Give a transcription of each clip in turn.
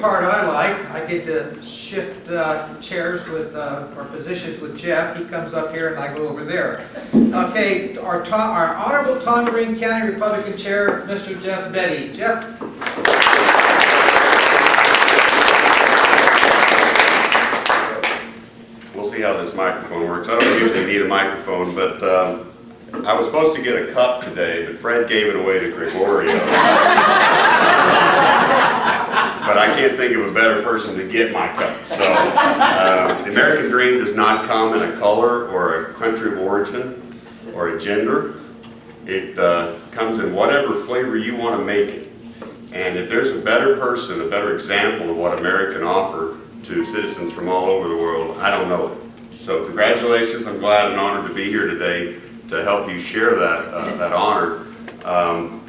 part I like. I get to shift chairs with, or positions with Jeff. He comes up here and I go over there. Okay, our Honorable Tom Green County Republican Chair, Mr. Jeff Betty. Jeff? We'll see how this microphone works. I don't usually need a microphone, but I was supposed to get a cup today, but Fred gave it away to Gregorio. But I can't think of a better person to get my cup. So the American dream does not come in a color or a country of origin or a gender. It comes in whatever flavor you want to make it. And if there's a better person, a better example of what America can offer to citizens from all over the world, I don't know it. So congratulations, I'm glad and honored to be here today to help you share that honor.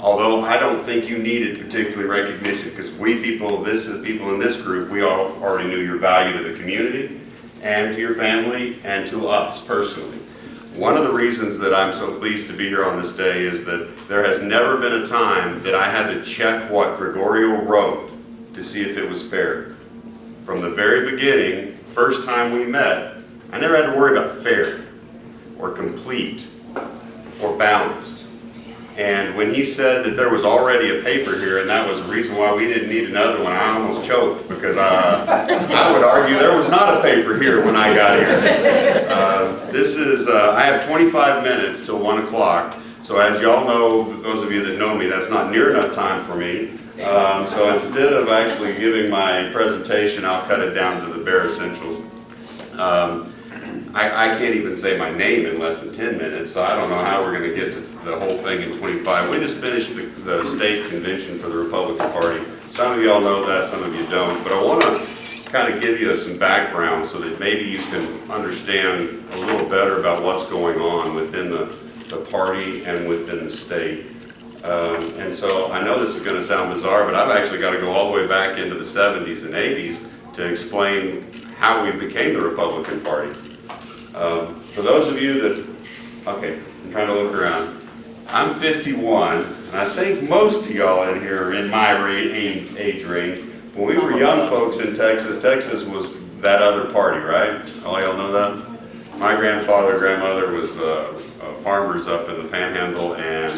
Although I don't think you needed particularly recognition, because we people, people in this group, we all already knew your value to the community and to your family and to us personally. One of the reasons that I'm so pleased to be here on this day is that there has never been a time that I had to check what Gregorio wrote to see if it was fair. From the very beginning, first time we met, I never had to worry about fair or complete or balanced. And when he said that there was already a paper here and that was the reason why we didn't need another one, I almost choked, because I would argue there was not a paper here when I got here. I have 25 minutes till 1 o'clock. So as y'all know, those of you that know me, that's not near enough time for me. So instead of actually giving my presentation, I'll cut it down to the bare essentials. I can't even say my name in less than 10 minutes, so I don't know how we're going to get to the whole thing in 25. We just finished the state convention for the Republican Party. Some of y'all know that, some of you don't, but I want to kind of give you some background so that maybe you can understand a little better about what's going on within the party and within the state. And so I know this is going to sound bizarre, but I've actually got to go all the way back into the 70s and 80s to explain how we became the Republican Party. For those of you that, okay, I'm trying to look around. I'm 51, and I think most of y'all in here are in my age range. When we were young folks in Texas, Texas was that other party, right? All y'all know that? My grandfather and grandmother was farmers up in the Panhandle, and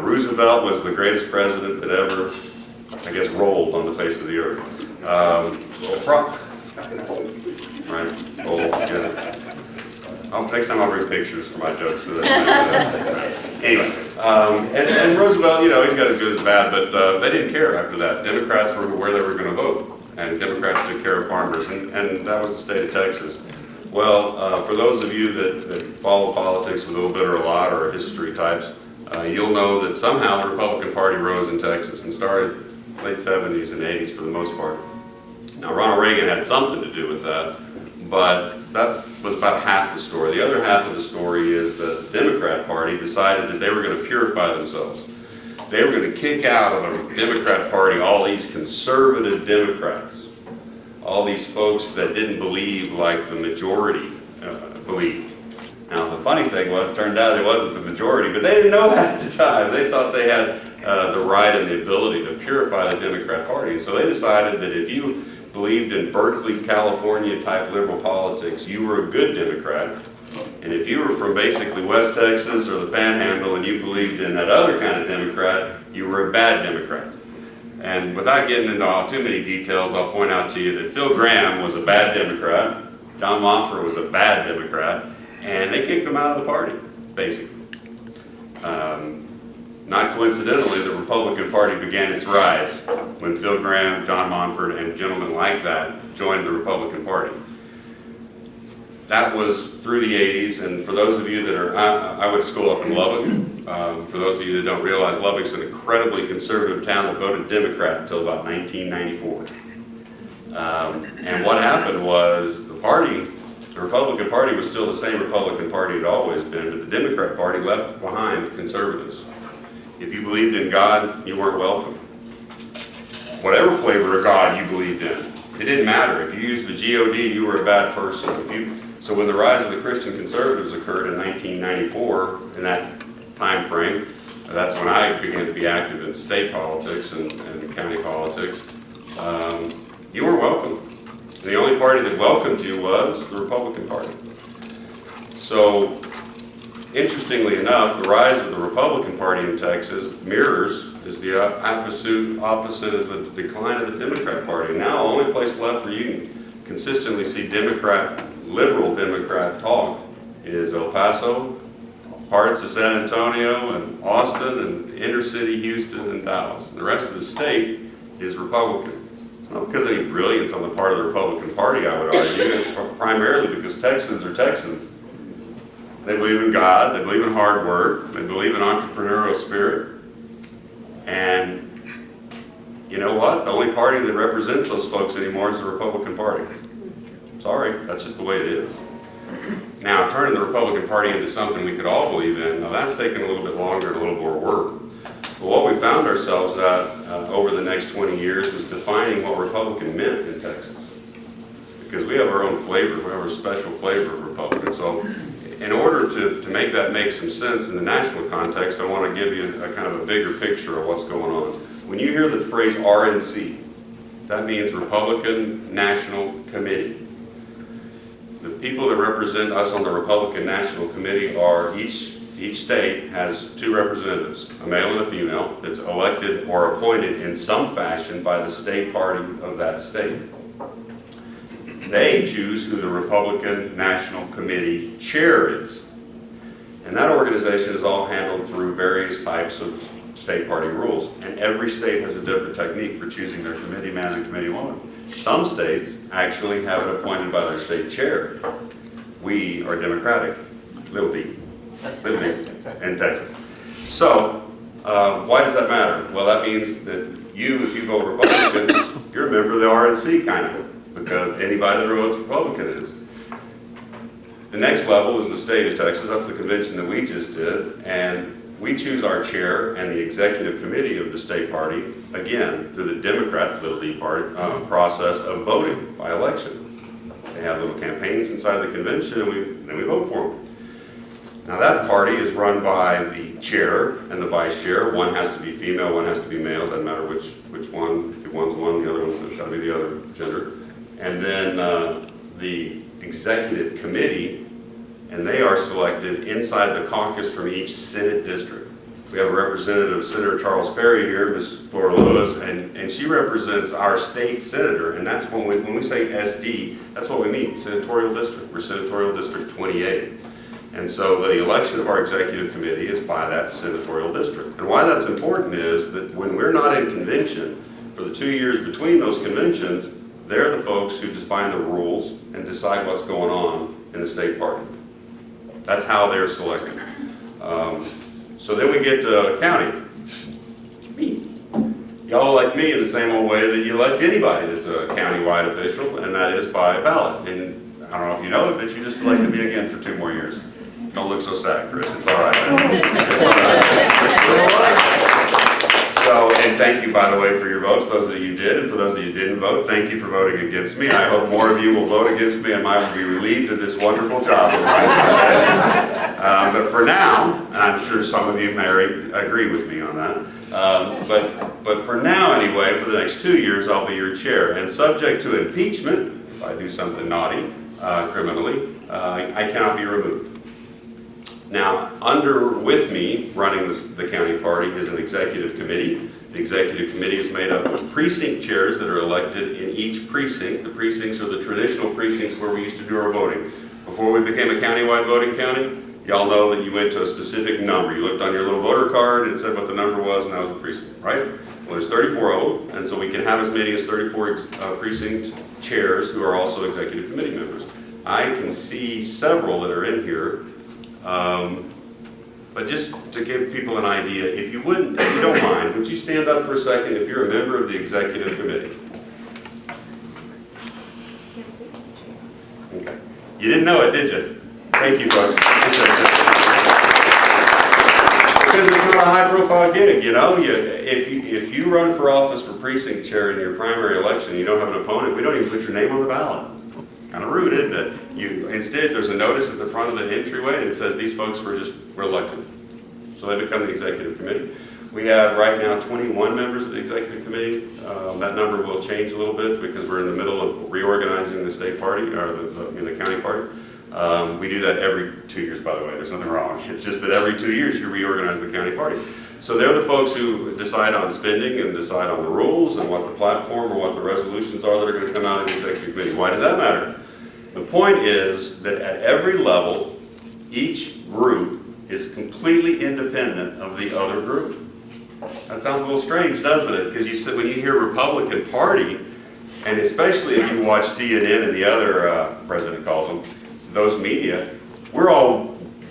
Roosevelt was the greatest president that ever, I guess, rolled on the face of the earth. Right? Roll, yeah. Next time I'll bring pictures for my jokes. So anyway, and Roosevelt, you know, he's got as good as bad, but they didn't care after that. Democrats were where they were going to vote, and Democrats took care of farmers, and that was the state of Texas. Well, for those of you that follow politics a little bit or a lot, or history types, you'll know that somehow the Republican Party rose in Texas and started late 70s and 80s for the most part. Now, Ronald Reagan had something to do with that, but that was about half the story. The other half of the story is that the Democrat Party decided that they were going to purify themselves. They were going to kick out of the Democrat Party all these conservative Democrats, all these folks that didn't believe like the majority believed. Now, the funny thing was, it turned out it wasn't the majority, but they didn't know at the time. They thought they had the right and the ability to purify the Democrat Party. And so they decided that if you believed in Berkeley, California type liberal politics, you were a good Democrat. And if you were from basically West Texas or the Panhandle and you believed in that other kind of Democrat, you were a bad Democrat. And without getting into too many details, I'll point out to you that Phil Gramm was a bad Democrat, John Montford was a bad Democrat, and they kicked him out of the party, basically. Not coincidentally, the Republican Party began its rise when Phil Gramm, John Montford, and gentlemen like that joined the Republican Party. That was through the 80s, and for those of you that are, I went to school up in Lubbock. For those of you that don't realize, Lubbock's an incredibly conservative town that voted Democrat until about 1994. And what happened was the Republican Party was still the same Republican Party it had always been, but the Democrat Party left behind conservatives. If you believed in God, you weren't welcome. Whatever flavor of God you believed in, it didn't matter. If you used the G-O-D, you were a bad person. So when the rise of the Christian conservatives occurred in 1994, in that time frame, that's when I began to be active in state politics and county politics. You weren't welcome. The only party that welcomed you was the Republican Party. So, interestingly enough, the rise of the Republican Party in Texas is the opposite as the decline of the Democrat Party. Now, the only place left where you can consistently see liberal Democrat talk is El Paso, parts of San Antonio and Austin and inner city Houston and Dallas. The rest of the state is Republican. It's not because of any brilliance on the part of the Republican Party, I would argue. It's primarily because Texans are Texans. They believe in God, they believe in hard work, they believe in entrepreneurial spirit. And you know what? The only party that represents those folks anymore is the Republican Party. Sorry, that's just the way it is. Now, turning the Republican Party into something we could all believe in, now that's taken a little bit longer and a little more work. But what we found ourselves at over the next 20 years was defining what Republican meant in Texas. Because we have our own flavor, we have our special flavor of Republican. So in order to make that make some sense in the national context, I want to give you a kind of a bigger picture of what's going on. When you hear the phrase RNC, that means Republican National Committee. The people that represent us on the Republican National Committee are, each state has 2 representatives, a male and a female, that's elected or appointed in some fashion by the state party of that state. They choose who the Republican National Committee chair is. And that organization is all handled through various types of state party rules. And every state has a different technique for choosing their committee man and committee woman. Some states actually have it appointed by their state chair. We are Democratic, little d in Texas. So, why does that matter? Well, that means that if you vote Republican, you're a member of the RNC, kind of, because anybody that votes Republican is. The next level is the state of Texas. That's the convention that we just did, and we choose our chair and the executive committee of the state party, again, through the Democrat little d party process of voting by election. They have little campaigns inside the convention, and then we vote for them. Now that party is run by the chair and the vice chair. One has to be female, one has to be male. Doesn't matter which one. If one's one, the other one's got to be the other gender. And then the executive committee, and they are selected inside the caucus from each Senate district. We have a representative, Senator Charles Perry here, Ms. Laura Lewis, and she represents our state senator, and that's when we say SD, that's what we mean, senatorial district. We're senatorial district 28. And so the election of our executive committee is by that senatorial district. And why that's important is that when we're not in convention, for the 2 years between those conventions, they're the folks who define the rules and decide what's going on in the state party. That's how they're selected. So then we get to county. Me. Y'all elect me in the same old way that you elect anybody that's a county-wide official, and that is by ballot. And I don't know if you know it, but you just elected me again for 2 more years. Don't look so sad, Chris. It's all right, man. It's all right. So, and thank you, by the way, for your votes, those that you did, and for those that you didn't vote, thank you for voting against me. I hope more of you will vote against me, and I will be relieved of this wonderful job of mine. But for now, and I'm sure some of you may agree with me on that, but for now anyway, for the next 2 years, I'll be your chair. And subject to impeachment, if I do something naughty, criminally, I cannot be removed. Now, with me running the county party is an executive committee. The executive committee is made up of precinct chairs that are elected in each precinct. The precincts are the traditional precincts where we used to do our voting. Before we became a county-wide voting county, y'all know that you went to a specific number. You looked on your little voter card, it said what the number was, and that was the precinct, right? Well, there's 34 of them, and so we can have as many as 34 precinct chairs who are also executive committee members. I can see several that are in here. But just to give people an idea, if you don't mind, would you stand up for a second if you're a member of the executive committee? Okay. You didn't know it, did you? Thank you, folks. Because it's not a high-profile gig, you know. If you run for office for precinct chair in your primary election, you don't have an opponent, we don't even put your name on the ballot. Kind of rude, isn't it? Instead, there's a notice at the front of the entryway, and it says these folks were elected. So they become the executive committee. We have right now 21 members of the executive committee. That number will change a little bit because we're in the middle of reorganizing the state party, or the county party. We do that every 2 years, by the way. There's nothing wrong. It's just that every 2 years you reorganize the county party. So they're the folks who decide on spending and decide on the rules and what the platform or what the resolutions are that are going to come out of the executive committee. Why does that matter? The point is that at every level, each group is completely independent of the other group. That sounds a little strange, doesn't it? Because when you hear Republican Party, and especially if you watch CNN and the other, president calls them, those media,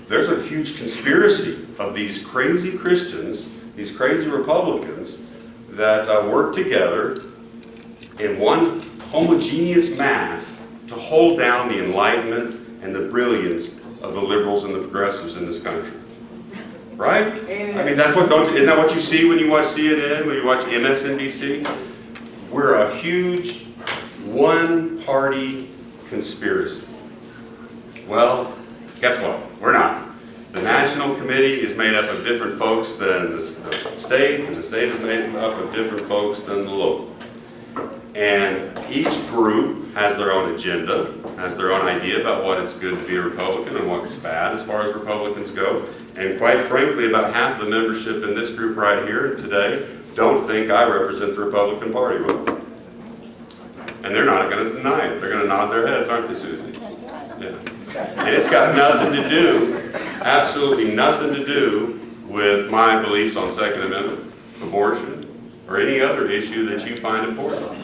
there's a huge conspiracy of these crazy Christians, these crazy Republicans that work together in one homogeneous mass to hold down the enlightenment and the brilliance of the liberals and the progressives in this country. Right? I mean, isn't that what you see when you watch CNN, when you watch MSNBC? We're a huge one-party conspiracy. Well, guess what? We're not. The National Committee is made up of different folks than the state, and the state is made up of different folks than the local. And each group has their own agenda, has their own idea about what it's good to be a Republican and what's bad as far as Republicans go. And quite frankly, about half the membership in this group right here today don't think I represent the Republican Party well. And they're not going to deny it. They're going to nod their heads, aren't they, Susie? That's right. Yeah. And it's got nothing to do, absolutely nothing to do with my beliefs on Second Amendment, abortion, or any other issue that you find important.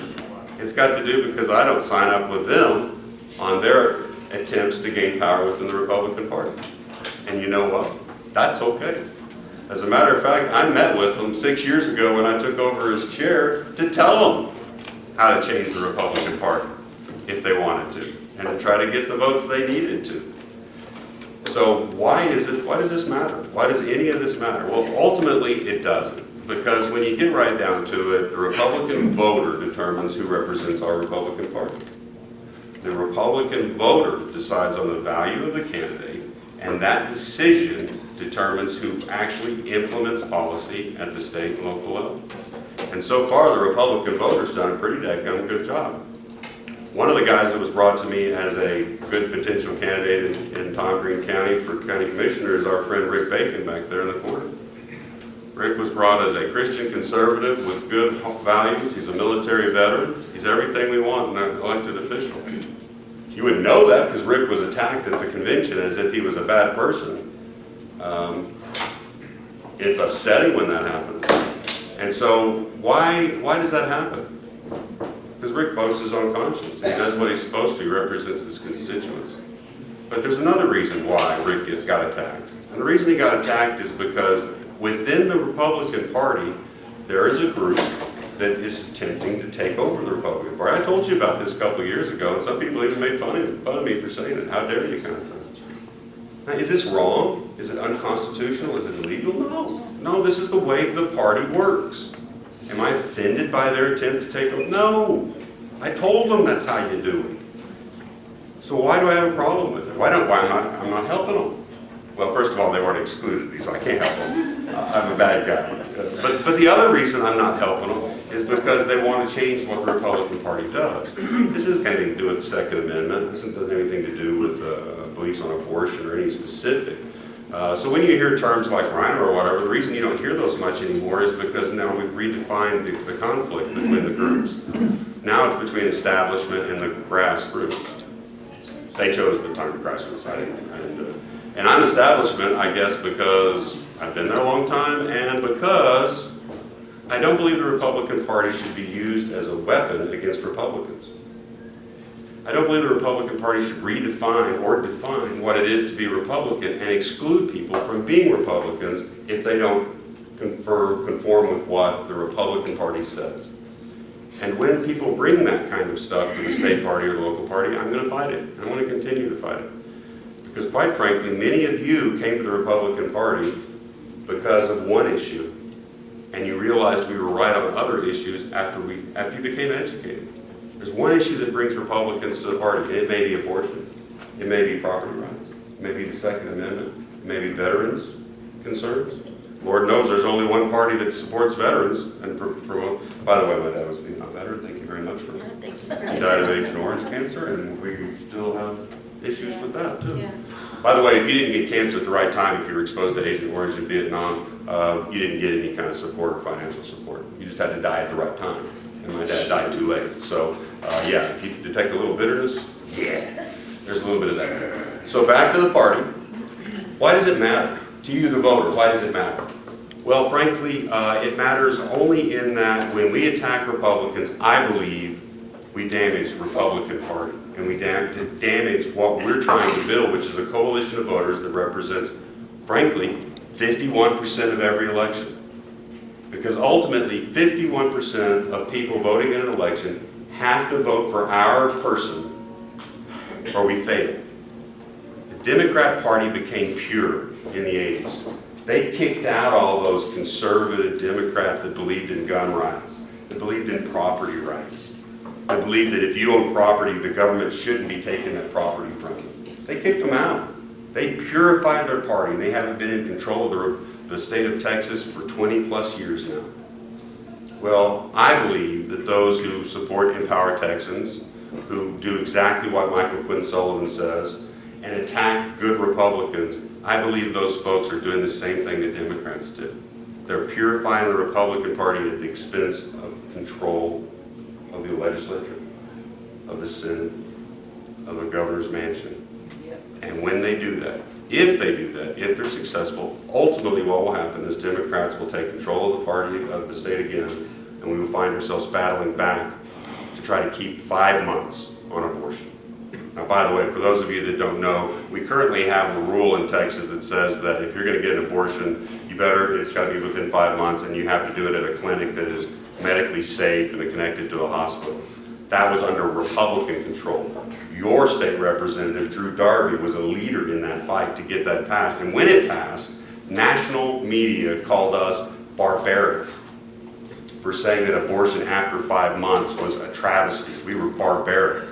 It's got to do because I don't sign up with them on their attempts to gain power within the Republican Party. And you know what? That's okay. As a matter of fact, I met with them 6 years ago when I took over as chair to tell them how to change the Republican Party if they wanted to, and to try to get the votes they needed to. So why does this matter? Why does any of this matter? Well, ultimately it doesn't, because when you get right down to it, the Republican voter determines who represents our Republican Party. The Republican voter decides on the value of the candidate, and that decision determines who actually implements policy at the state and local level. And so far, the Republican voter's done a pretty dadgum good job. One of the guys that was brought to me as a good potential candidate in Tom Green County for county commissioner is our friend Rick Bacon back there in the corner. Rick was brought as a Christian conservative with good values. He's a military veteran. He's everything we want in an elected official. You wouldn't know that because Rick was attacked at the convention as if he was a bad person. It's upsetting when that happens. And so why does that happen? Because Rick votes his own conscience. He does what he's supposed to. He represents his constituents. But there's another reason why Rick got attacked. And the reason he got attacked is because within the Republican Party, there is a group that is attempting to take over the Republican Party. I told you about this a couple of years ago, and some people even made fun of me for saying it. How dare you, kind of thing. Now, is this wrong? Is it unconstitutional? Is it illegal? No. No, this is the way the party works. Am I offended by their attempt to take over? No. I told them that's how you do it. So why do I have a problem with it? I'm not helping them. Well, first of all, they've already excluded me, so I can't help them. I'm a bad guy. But the other reason I'm not helping them is because they want to change what the Republican Party does. This doesn't have anything to do with the Second Amendment. This doesn't have anything to do with beliefs on abortion or any specific. So when you hear terms like rhino or whatever, the reason you don't hear those much anymore is because now we've redefined the conflict between the groups. Now it's between establishment and the grassroots. They chose the term grassroots. I didn't do it. And I'm establishment, I guess, because I've been there a long time and because I don't believe the Republican Party should be used as a weapon against Republicans. I don't believe the Republican Party should redefine or define what it is to be Republican and exclude people from being Republicans if they don't conform with what the Republican Party says. And when people bring that kind of stuff to the state party or the local party, I'm going to fight it. I want to continue to fight it. Because quite frankly, many of you came to the Republican Party because of one issue, and you realized we were right on other issues after you became educated. There's one issue that brings Republicans to the party, and it may be abortion, it may be property rights, it may be the Second Amendment, it may be veterans' concerns. Lord knows there's only one party that supports veterans and promote. By the way, my dad was being a veteran. Thank you very much for that. Thank you for He died of Agent Orange cancer, and we still have issues with that too. Yeah. By the way, if you didn't get cancer at the right time, if you were exposed to Agent Orange in Vietnam, you didn't get any kind of support or financial support. You just had to die at the right time. And my dad died too late. So yeah, if you detect a little bitterness, yeah, there's a little bit of that. So back to the party. Why does it matter? To you, the voter, why does it matter? Well, frankly, it matters only in that when we attack Republicans, I believe we damage the Republican Party. And we damage what we're trying to build, which is a coalition of voters that represents, frankly, 51% of every election. Because ultimately, 51% of people voting in an election have to vote for our person or we fail. The Democrat Party became pure in the 80s. They kicked out all those conservative Democrats that believed in gun rights, that believed in property rights, that believed that if you own property, the government shouldn't be taking that property from you. They kicked them out. They purified their party. They haven't been in control of the state of Texas for 20 plus years now. Well, I believe that those who support Empower Texans, who do exactly what Michael Quinn Sullivan says, and attack good Republicans, I believe those folks are doing the same thing that Democrats did. They're purifying the Republican Party at the expense of control of the legislature, of the Senate, of the governor's mansion. And when they do that, if they do that, if they're successful, ultimately what will happen is Democrats will take control of the party, of the state again, and we will find ourselves battling back to try to keep 5 months on abortion. Now, by the way, for those of you that don't know, we currently have a rule in Texas that says that if you're going to get an abortion, it's got to be within 5 months, and you have to do it at a clinic that is medically safe and connected to a hospital. That was under Republican control. Your state representative, Drew Darby, was a leader in that fight to get that passed. And when it passed, national media called us barbaric for saying that abortion after 5 months was a travesty. We were barbaric.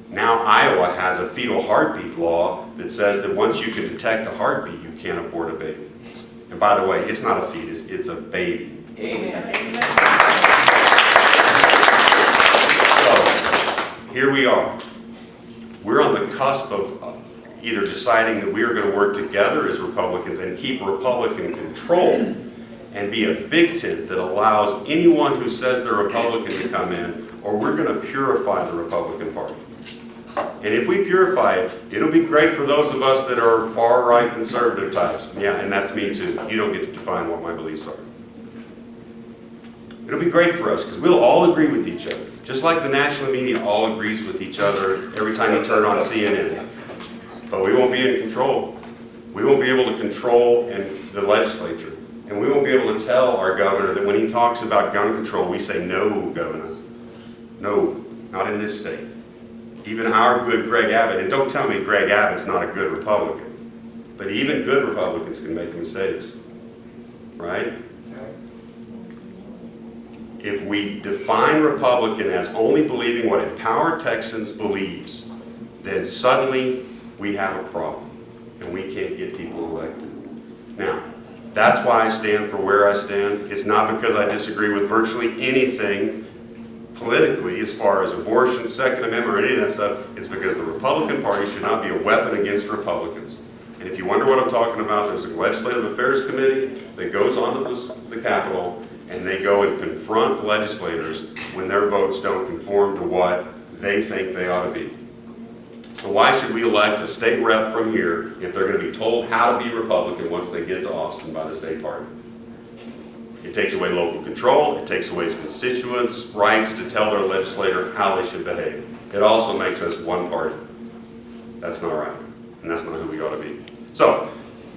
Now Iowa has a fetal heartbeat law that says that once you can detect a heartbeat, you can't abort a baby. And by the way, it's not a fetus, it's a baby. So, here we are. We're on the cusp of either deciding that we are going to work together as Republicans and keep Republican control and be a big tent that allows anyone who says they're Republican to come in, or we're going to purify the Republican Party. And if we purify it, it'll be great for those of us that are far-right conservative types. Yeah, and that's me too. You don't get to define what my beliefs are. It'll be great for us because we'll all agree with each other. Just like the national media all agrees with each other every time you turn on CNN. But we won't be in control. We won't be able to control the legislature. And we won't be able to tell our governor that when he talks about gun control, we say, no, governor. No, not in this state. Even our good Greg Abbott, and don't tell me Greg Abbott's not a good Republican, but even good Republicans can make mistakes, right? If we define Republican as only believing what Empower Texans believes, then suddenly we have a problem, and we can't get people elected. Now, that's why I stand for where I stand. It's not because I disagree with virtually anything politically as far as abortion, Second Amendment, or any of that stuff. It's because the Republican Party should not be a weapon against Republicans. And if you wonder what I'm talking about, there's a Legislative Affairs Committee that goes onto the Capitol, and they go and confront legislators when their votes don't conform to what they think they ought to be. So why should we elect a state rep from here if they're going to be told how to be Republican once they get to Austin by the state party? It takes away local control. It takes away its constituents' rights to tell their legislator how they should behave. It also makes us one party. That's not right, and that's not who we ought to be. So,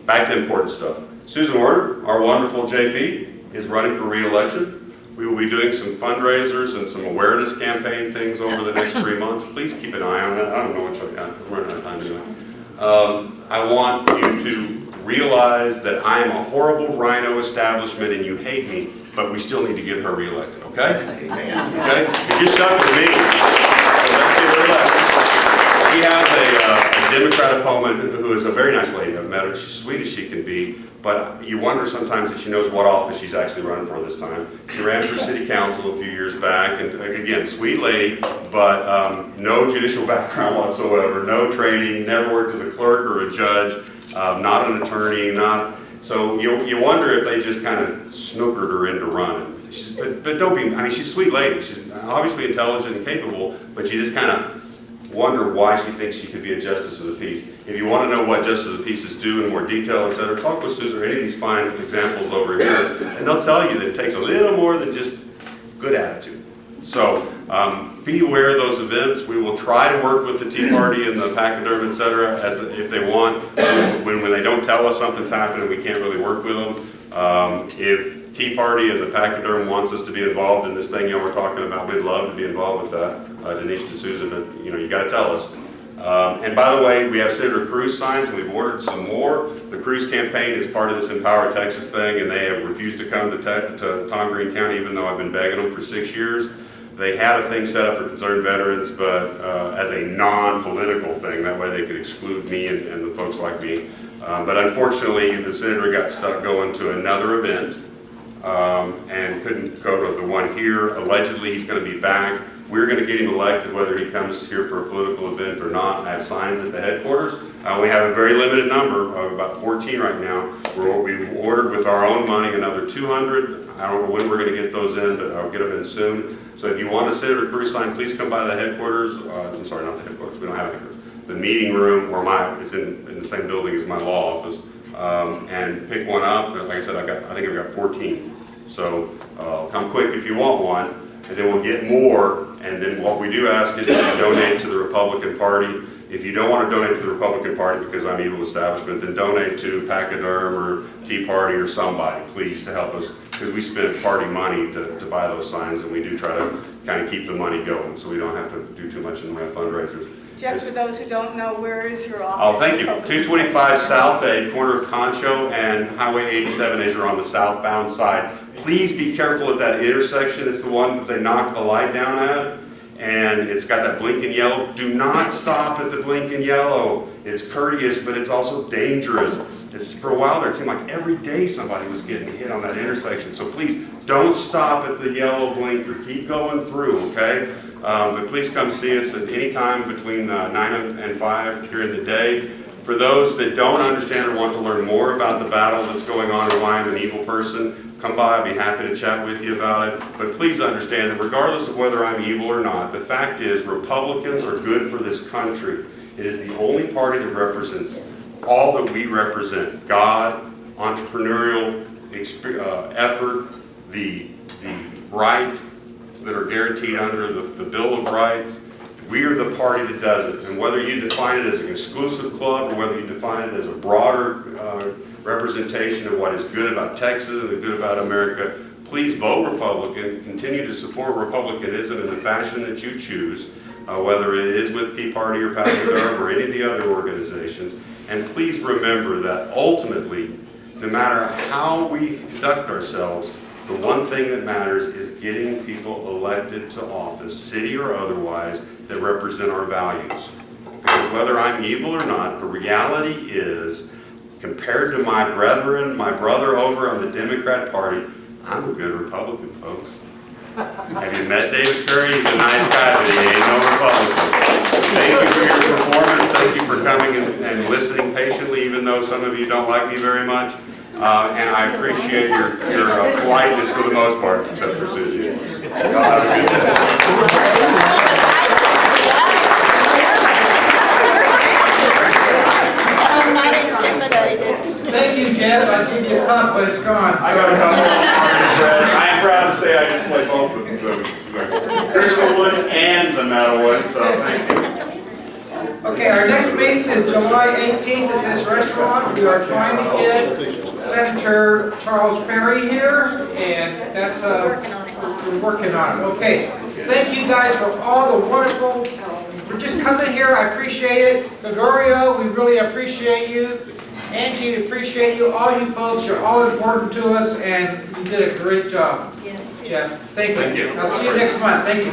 back to important stuff. Susan Warner, our wonderful JP, is running for re-election. We will be doing some fundraisers and some awareness campaign things over the next 3 months. Please keep an eye on that. I don't know what you've got, because we're not out of time anyway. I want you to realize that I am a horrible rhino establishment and you hate me, but we still need to get her reelected, okay? Okay? You just stuck with me, so let's get her elected. We have a Democrat opponent who is a very nice lady. I've met her. She's sweet as she can be. But you wonder sometimes if she knows what office she's actually running for this time. She ran for city council a few years back, and again, sweet lady, but no judicial background whatsoever, no training, never worked as a clerk or a judge, not an attorney, so you wonder if they just kind of snookered her into running. But don't be, I mean, she's a sweet lady. She's obviously intelligent and capable, but you just kind of wonder why she thinks she could be a justice of the peace. If you want to know what justice of the peace is do in more detail, etc., talk with Susan or any of these fine examples over here, and they'll tell you that it takes a little more than just good attitude. So be aware of those events. We will try to work with the Tea Party and the Pachyderm, etc., as if they want. When they don't tell us something's happening, we can't really work with them. If Tea Party and the Pachyderm wants us to be involved in this thing we're talking about, we'd love to be involved with that. Denise D'Souza, but you got to tell us. And by the way, we have Senator Cruz signs, and we've ordered some more. The Cruz campaign is part of this Empower Texas thing, and they have refused to come to Tom Green County, even though I've been begging them for 6 years. They had a thing set up for concerned veterans, but as a non-political thing, that way they could exclude me and the folks like me. But unfortunately, the senator got stuck going to another event and couldn't go to the one here. Allegedly, he's going to be back. We're going to get him elected whether he comes here for a political event or not. I have signs at the headquarters. I only have a very limited number, of about 14 right now. We've ordered with our own money another 200. I don't know when we're going to get those in, but I'll get them in soon. So if you want a Senator Cruz sign, please come by the headquarters. I'm sorry, not the headquarters. We don't have headquarters. The meeting room, or it's in the same building as my law office, and pick one up. Like I said, I think I've got 14. So come quick if you want one, and then we'll get more. And then what we do ask is that you donate to the Republican Party. If you don't want to donate to the Republican Party because I'm evil establishment, then donate to Pachyderm or Tea Party or somebody, please, to help us, because we spend party money to buy those signs, and we do try to kind of keep the money going, so we don't have to do too much in the way of fundraisers. Jeff, for those who don't know, where is your office? Oh, thank you. 225 South 8, corner of Concho and Highway 87 as you're on the southbound side. Please be careful at that intersection. It's the one that they knocked the light down at, and it's got that blinking yellow. Do not stop at the blinking yellow. It's courteous, but it's also dangerous. For a while there, it seemed like every day somebody was getting hit on that intersection. So please, don't stop at the yellow blinker. Keep going through, okay? But please come see us at any time between 9 and 5 during the day. For those that don't understand or want to learn more about the battle that's going on and why I'm an evil person, come by. I'll be happy to chat with you about it. But please understand that regardless of whether I'm evil or not, the fact is Republicans are good for this country. It is the only party that represents all that we represent: God, entrepreneurial effort, the rights that are guaranteed under the Bill of Rights. We are the party that does it. And whether you define it as an exclusive club or whether you define it as a broader representation of what is good about Texas and good about America, please vote Republican. Continue to support Republicanism in the fashion that you choose, whether it is with Tea Party or Pachyderm or any of the other organizations. And please remember that ultimately, no matter how we conduct ourselves, the one thing that matters is getting people elected to office, city or otherwise, that represent our values. Because whether I'm evil or not, the reality is, compared to my brethren, my brother over on the Democrat Party, I'm a good Republican, folks. Have you met David Curry? He's a nice guy, but he ain't no Republican. Thank you for your performance. Thank you for coming and listening patiently, even though some of you don't like me very much. And I appreciate your politeness for the most part, except for Susie. Y'all have a good day. I'm not intimidated. Thank you, Jeff. I'll give you a cup, but it's gone. I got a couple of bread. I am proud to say I display both of the crystal wood and the metal wood, so thank you. Okay, our next meeting is July 18th at this restaurant. We are trying to get Senator Charles Perry here, and that's, we're working on it. Okay, thank you guys for all the wonderful, for just coming here. I appreciate it. Gregorio, we really appreciate you. Angie, we appreciate you. All you folks, you're all important to us, and you did a great job. Yes. Jeff, thank you. Thank you. I'll see you next month. Thank you.